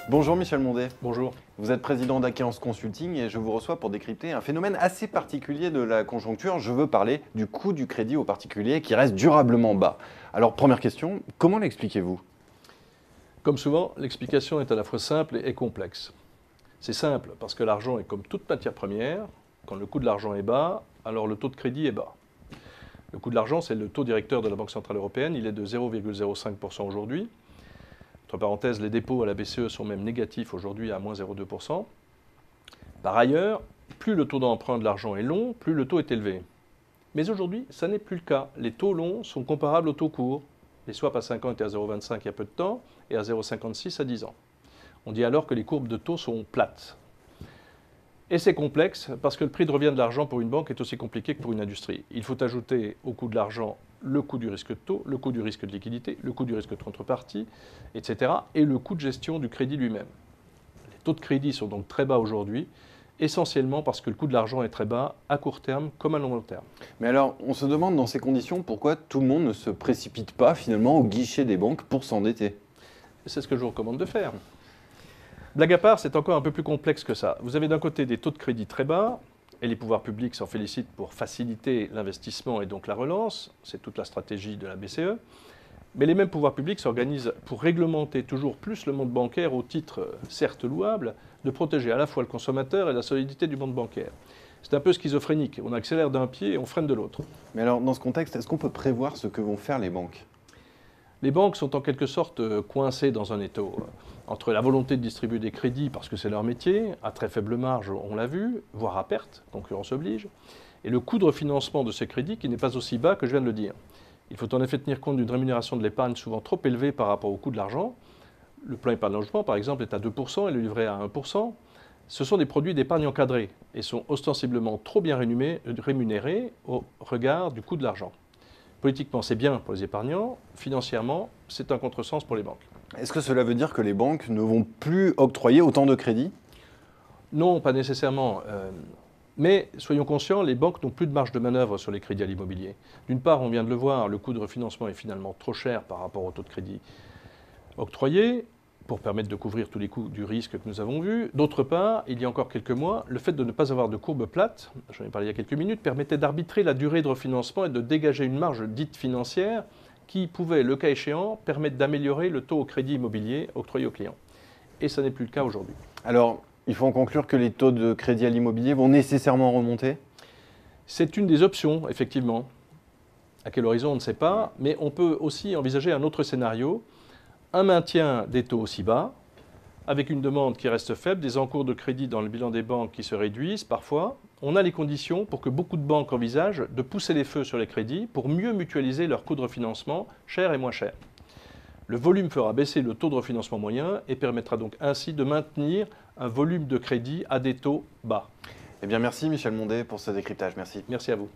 Bonjour Michel Mondet. Bonjour. Vous êtes président d'Aquéance Consulting et je vous reçois pour décrypter un phénomène assez particulier de la conjoncture. Je veux parler du coût du crédit aux particuliers qui reste durablement bas. Alors première question, comment l'expliquez-vous? Comme souvent, l'explication est à la fois simple et complexe. C'est simple parce que l'argent est comme toute matière première. Quand le coût de l'argent est bas, alors le taux de crédit est bas. Le coût de l'argent, c'est le taux directeur de la Banque Centrale Européenne. Il est de 0,05% aujourd'hui. Entre parenthèses, les dépôts à la BCE sont même négatifs aujourd'hui à moins 0,2%. Par ailleurs, plus le taux d'emprunt de l'argent est long, plus le taux est élevé. Mais aujourd'hui, ça n'est plus le cas. Les taux longs sont comparables aux taux courts. Les swaps à 5 ans étaient à 0,25 il y a peu de temps et à 0,56 à 10 ans. On dit alors que les courbes de taux sont plates. Et c'est complexe parce que le prix de revient de l'argent pour une banque est aussi compliqué que pour une industrie. Il faut ajouter au coût de l'argent le coût du risque de taux, le coût du risque de liquidité, le coût du risque de contrepartie, etc. et le coût de gestion du crédit lui-même. Les taux de crédit sont donc très bas aujourd'hui, essentiellement parce que le coût de l'argent est très bas à court terme comme à long terme. Mais alors, on se demande dans ces conditions pourquoi tout le monde ne se précipite pas finalement au guichet des banques pour s'endetter. C'est ce que je vous recommande de faire. Blague à part, c'est encore un peu plus complexe que ça. Vous avez d'un côté des taux de crédit très bas, et les pouvoirs publics s'en félicitent pour faciliter l'investissement et donc la relance. C'est toute la stratégie de la BCE. Mais les mêmes pouvoirs publics s'organisent pour réglementer toujours plus le monde bancaire au titre, certes louable, de protéger à la fois le consommateur et la solidité du monde bancaire. C'est un peu schizophrénique. On accélère d'un pied et on freine de l'autre. Mais alors, dans ce contexte, est-ce qu'on peut prévoir ce que vont faire les banques? Les banques sont en quelque sorte coincées dans un étau entre la volonté de distribuer des crédits parce que c'est leur métier, à très faible marge, on l'a vu, voire à perte, concurrence oblige, et le coût de refinancement de ces crédits qui n'est pas aussi bas que je viens de le dire. Il faut en effet tenir compte d'une rémunération de l'épargne souvent trop élevée par rapport au coût de l'argent. Le plan épargne logement, par exemple, est à 2% et le livret à 1%. Ce sont des produits d'épargne encadrés et sont ostensiblement trop bien rémunérés au regard du coût de l'argent. Politiquement, c'est bien pour les épargnants. Financièrement, c'est un contresens pour les banques. Est-ce que cela veut dire que les banques ne vont plus octroyer autant de crédits? Non, pas nécessairement. Mais soyons conscients, les banques n'ont plus de marge de manœuvre sur les crédits à l'immobilier. D'une part, on vient de le voir, le coût de refinancement est finalement trop cher par rapport au taux de crédit octroyé pour permettre de couvrir tous les coûts du risque que nous avons vu. D'autre part, il y a encore quelques mois, le fait de ne pas avoir de courbe plate, j'en ai parlé il y a quelques minutes, permettait d'arbitrer la durée de refinancement et de dégager une marge dite financière qui pouvait, le cas échéant, permettre d'améliorer le taux au crédit immobilier octroyé aux clients. Et ça n'est plus le cas aujourd'hui. Alors, il faut en conclure que les taux de crédit à l'immobilier vont nécessairement remonter? C'est une des options, effectivement. À quel horizon, on ne sait pas, mais on peut aussi envisager un autre scénario, un maintien des taux aussi bas, avec une demande qui reste faible, des encours de crédit dans le bilan des banques qui se réduisent parfois. On a les conditions pour que beaucoup de banques envisagent de pousser les feux sur les crédits pour mieux mutualiser leurs coûts de refinancement, cher et moins cher. Le volume fera baisser le taux de refinancement moyen et permettra donc ainsi de maintenir un volume de crédit à des taux bas. Eh bien, merci Michel Mondet pour ce décryptage. Merci. Merci à vous.